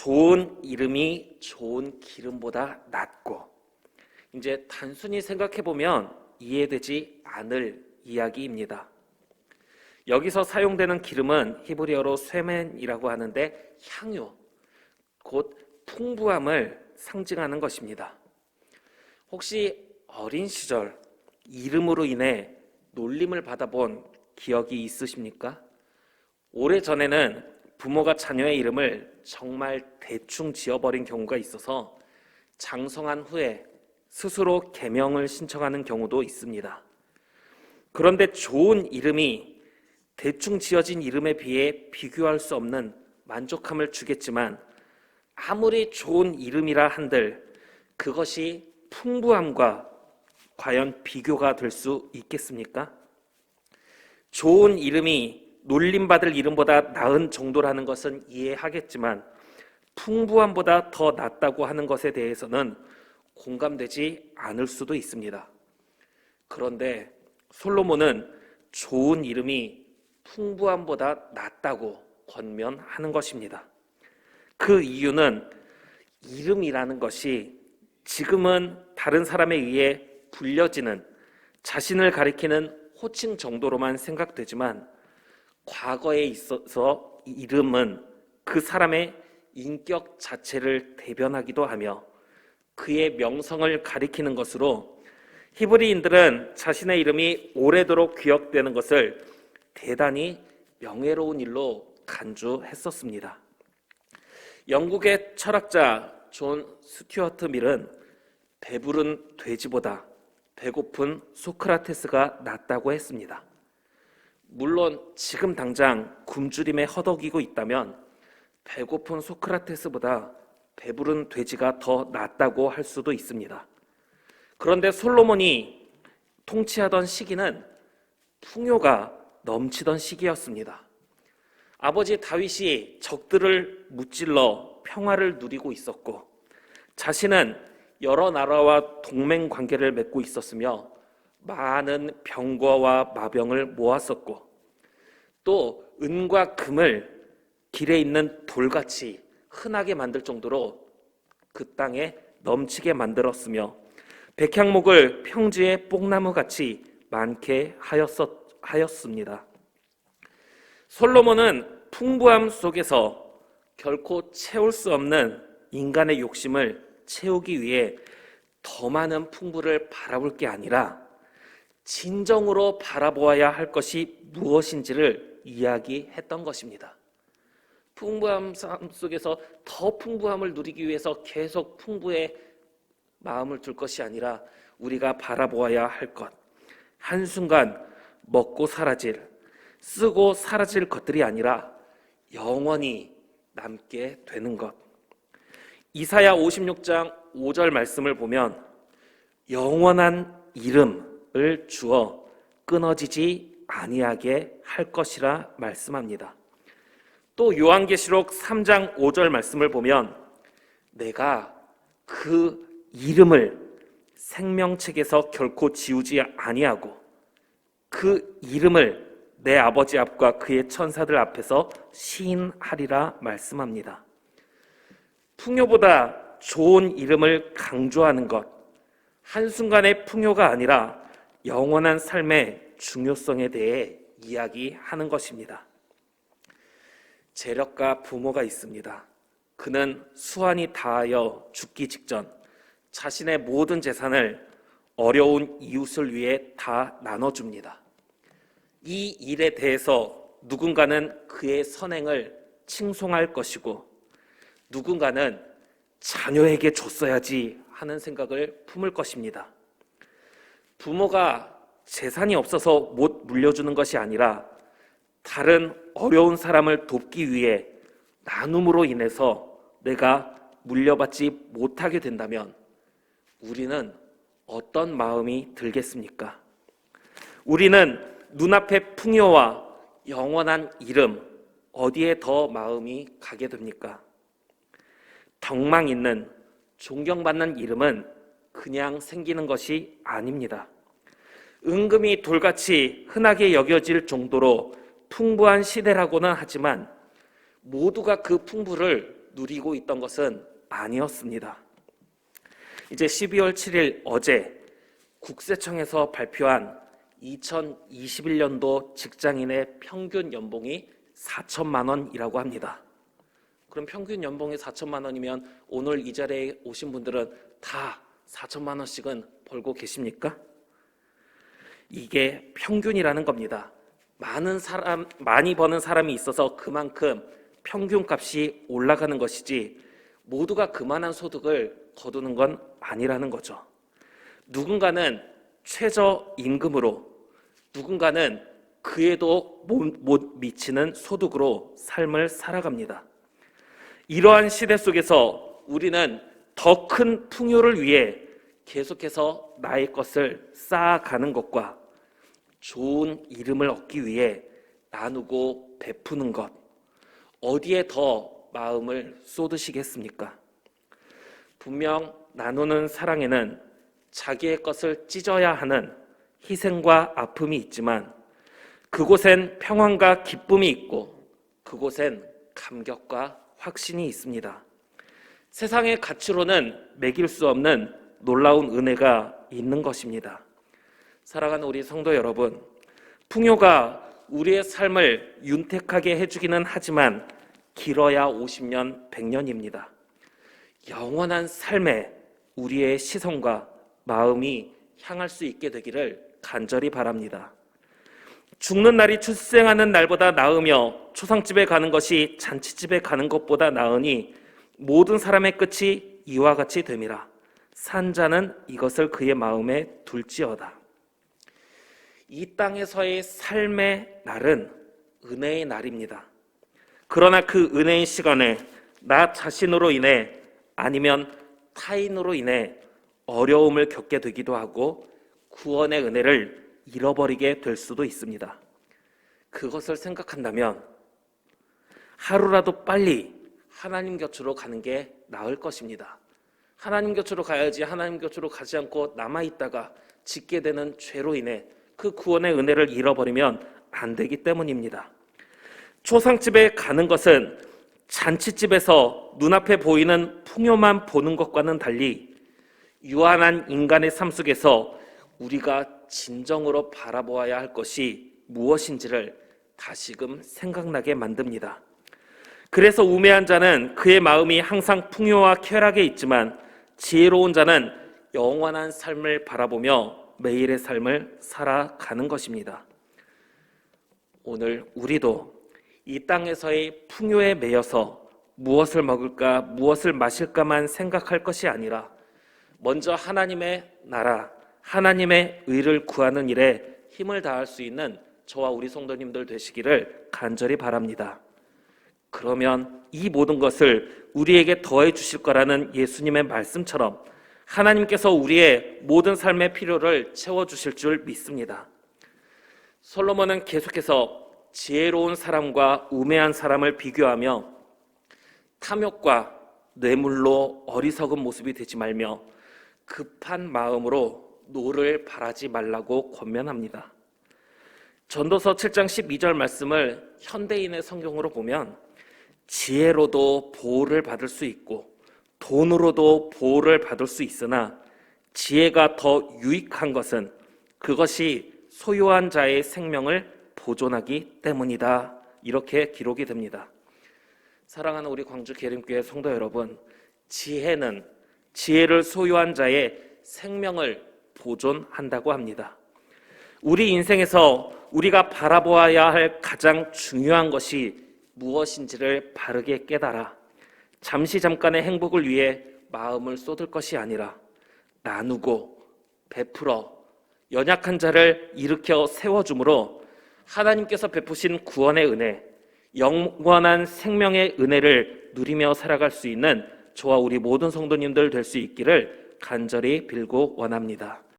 좋은 이름이 좋은 기름보다 낫고, 이제 단순히 생각해보면 이해되지 않을 이야기입니다. 여기서 사용되는 기름은 히브리어로 쇠멘이라고 하는데 향유, 곧 풍부함을 상징하는 것입니다. 혹시 어린 시절 이름으로 인해 놀림을 받아본 기억이 있으십니까? 오래전에는 부모가 자녀의 이름을 정말 대충 지어버린 경우가 있어서 장성한 후에 스스로 개명을 신청하는 경우도 있습니다. 그런데 좋은 이름이 대충 지어진 이름에 비해 비교할 수 없는 만족함을 주겠지만, 아무리 좋은 이름이라 한들 그것이 풍부함과 과연 비교가 될 수 있겠습니까? 좋은 이름이 놀림받을 이름보다 나은 정도라는 것은 이해하겠지만, 풍부함보다 더 낫다고 하는 것에 대해서는 공감되지 않을 수도 있습니다. 그런데 솔로몬은 좋은 이름이 풍부함보다 낫다고 권면하는 것입니다. 그 이유는 이름이라는 것이 지금은 다른 사람에 의해 불려지는, 자신을 가리키는 호칭 정도로만 생각되지만, 과거에 있어서 이름은 그 사람의 인격 자체를 대변하기도 하며 그의 명성을 가리키는 것으로, 히브리인들은 자신의 이름이 오래도록 기억되는 것을 대단히 명예로운 일로 간주했었습니다. 영국의 철학자 존 스튜어트 밀은 배부른 돼지보다 배고픈 소크라테스가 낫다고 했습니다. 물론 지금 당장 굶주림에 허덕이고 있다면 배고픈 소크라테스보다 배부른 돼지가 더 낫다고 할 수도 있습니다. 그런데 솔로몬이 통치하던 시기는 풍요가 넘치던 시기였습니다. 아버지 다윗이 적들을 무찔러 평화를 누리고 있었고, 자신은 여러 나라와 동맹 관계를 맺고 있었으며 많은 병거와 마병을 모았었고, 또 은과 금을 길에 있는 돌같이 흔하게 만들 정도로 그 땅에 넘치게 만들었으며, 백향목을 평지의 뽕나무같이 많게 하였습니다. 솔로몬은 풍부함 속에서 결코 채울 수 없는 인간의 욕심을 채우기 위해 더 많은 풍부를 바라볼 게 아니라 진정으로 바라보아야 할 것이 무엇인지를 이야기했던 것입니다. 풍부함 속에서 더 풍부함을 누리기 위해서 계속 풍부에 마음을 둘 것이 아니라 우리가 바라보아야 할 것, 한순간 먹고 사라질, 쓰고 사라질 것들이 아니라 영원히 남게 되는 것. 이사야 56장 5절 말씀을 보면 영원한 이름을 주어 끊어지지 아니하게 할 것이라 말씀합니다. 또 요한계시록 3장 5절 말씀을 보면 내가 그 이름을 생명책에서 결코 지우지 아니하고 그 이름을 내 아버지 앞과 그의 천사들 앞에서 시인하리라 말씀합니다. 풍요보다 좋은 이름을 강조하는 것, 한순간의 풍요가 아니라 영원한 삶의 중요성에 대해 이야기하는 것입니다. 재력가 부모가 있습니다. 그는 수완이 다하여 죽기 직전 자신의 모든 재산을 어려운 이웃을 위해 다 나눠줍니다. 이 일에 대해서 누군가는 그의 선행을 칭송할 것이고 누군가는 자녀에게 줬어야지 하는 생각을 품을 것입니다. 부모가 재산이 없어서 못 물려주는 것이 아니라 다른 어려운 사람을 돕기 위해 나눔으로 인해서 내가 물려받지 못하게 된다면 우리는 어떤 마음이 들겠습니까? 우리는 눈앞의 풍요와 영원한 이름, 어디에 더 마음이 가게 됩니까? 덕망 있는, 존경받는 이름은 그냥 생기는 것이 아닙니다. 은금이 돌같이 흔하게 여겨질 정도로 풍부한 시대라고는 하지만 모두가 그 풍부를 누리고 있던 것은 아니었습니다. 이제 12월 7일 어제 국세청에서 발표한 2021년도 직장인의 평균 연봉이 4천만 원이라고 합니다. 그럼 평균 연봉이 4천만 원이면 오늘 이 자리에 오신 분들은 다 4천만 원씩은 벌고 계십니까? 이게 평균이라는 겁니다. 많이 버는 사람이 있어서 그만큼 평균값이 올라가는 것이지 모두가 그만한 소득을 거두는 건 아니라는 거죠. 누군가는 최저임금으로, 누군가는 그에도 못 미치는 소득으로 삶을 살아갑니다. 이러한 시대 속에서 우리는 더 큰 풍요를 위해 계속해서 나의 것을 쌓아가는 것과 좋은 이름을 얻기 위해 나누고 베푸는 것, 어디에 더 마음을 쏟으시겠습니까? 분명 나누는 사랑에는 자기의 것을 찢어야 하는 희생과 아픔이 있지만 그곳엔 평안과 기쁨이 있고 그곳엔 감격과 확신이 있습니다. 세상의 가치로는 매길 수 없는 놀라운 은혜가 있는 것입니다. 사랑하는 우리 성도 여러분, 풍요가 우리의 삶을 윤택하게 해주기는 하지만 길어야 50년, 100년입니다. 영원한 삶에 우리의 시선과 마음이 향할 수 있게 되기를 간절히 바랍니다. 죽는 날이 출생하는 날보다 나으며 초상집에 가는 것이 잔치집에 가는 것보다 나으니 모든 사람의 끝이 이와 같이 됨이라. 산 자는 이것을 그의 마음에 둘지어다. 이 땅에서의 삶의 날은 은혜의 날입니다. 그러나 그 은혜의 시간에 나 자신으로 인해 아니면 타인으로 인해 어려움을 겪게 되기도 하고 구원의 은혜를 잃어버리게 될 수도 있습니다. 그것을 생각한다면 하루라도 빨리 하나님 곁으로 가는 게 나을 것입니다. 하나님 곁으로 가야지 하나님 곁으로 가지 않고 남아있다가 짓게 되는 죄로 인해 그 구원의 은혜를 잃어버리면 안 되기 때문입니다. 초상집에 가는 것은 잔치집에서 눈앞에 보이는 풍요만 보는 것과는 달리 유한한 인간의 삶 속에서 우리가 진정으로 바라보아야 할 것이 무엇인지를 다시금 생각나게 만듭니다. 그래서 우매한 자는 그의 마음이 항상 풍요와 쾌락에 있지만 지혜로운 자는 영원한 삶을 바라보며 매일의 삶을 살아가는 것입니다. 오늘 우리도 이 땅에서의 풍요에 매여서 무엇을 먹을까, 무엇을 마실까만 생각할 것이 아니라 먼저 하나님의 나라, 하나님의 의를 구하는 일에 힘을 다할 수 있는 저와 우리 성도님들 되시기를 간절히 바랍니다. 그러면 이 모든 것을 우리에게 더해 주실 거라는 예수님의 말씀처럼 하나님께서 우리의 모든 삶의 필요를 채워주실 줄 믿습니다. 솔로몬은 계속해서 지혜로운 사람과 우매한 사람을 비교하며 탐욕과 뇌물로 어리석은 모습이 되지 말며 급한 마음으로 노를 바라지 말라고 권면합니다. 전도서 7장 12절 말씀을 현대인의 성경으로 보면 지혜로도 보호를 받을 수 있고 돈으로도 보호를 받을 수 있으나 지혜가 더 유익한 것은 그것이 소유한 자의 생명을 보존하기 때문이다. 이렇게 기록이 됩니다. 사랑하는 우리 광주 계림교회 성도 여러분, 지혜를 소유한 자의 생명을 보존한다고 합니다. 우리 인생에서 우리가 바라보아야 할 가장 중요한 것이 무엇인지를 바르게 깨달아 잠깐의 행복을 위해 마음을 쏟을 것이 아니라 나누고 베풀어 연약한 자를 일으켜 세워줌으로 하나님께서 베푸신 구원의 은혜, 영원한 생명의 은혜를 누리며 살아갈 수 있는 저와 우리 모든 성도님들 될 수 있기를 간절히 빌고 원합니다.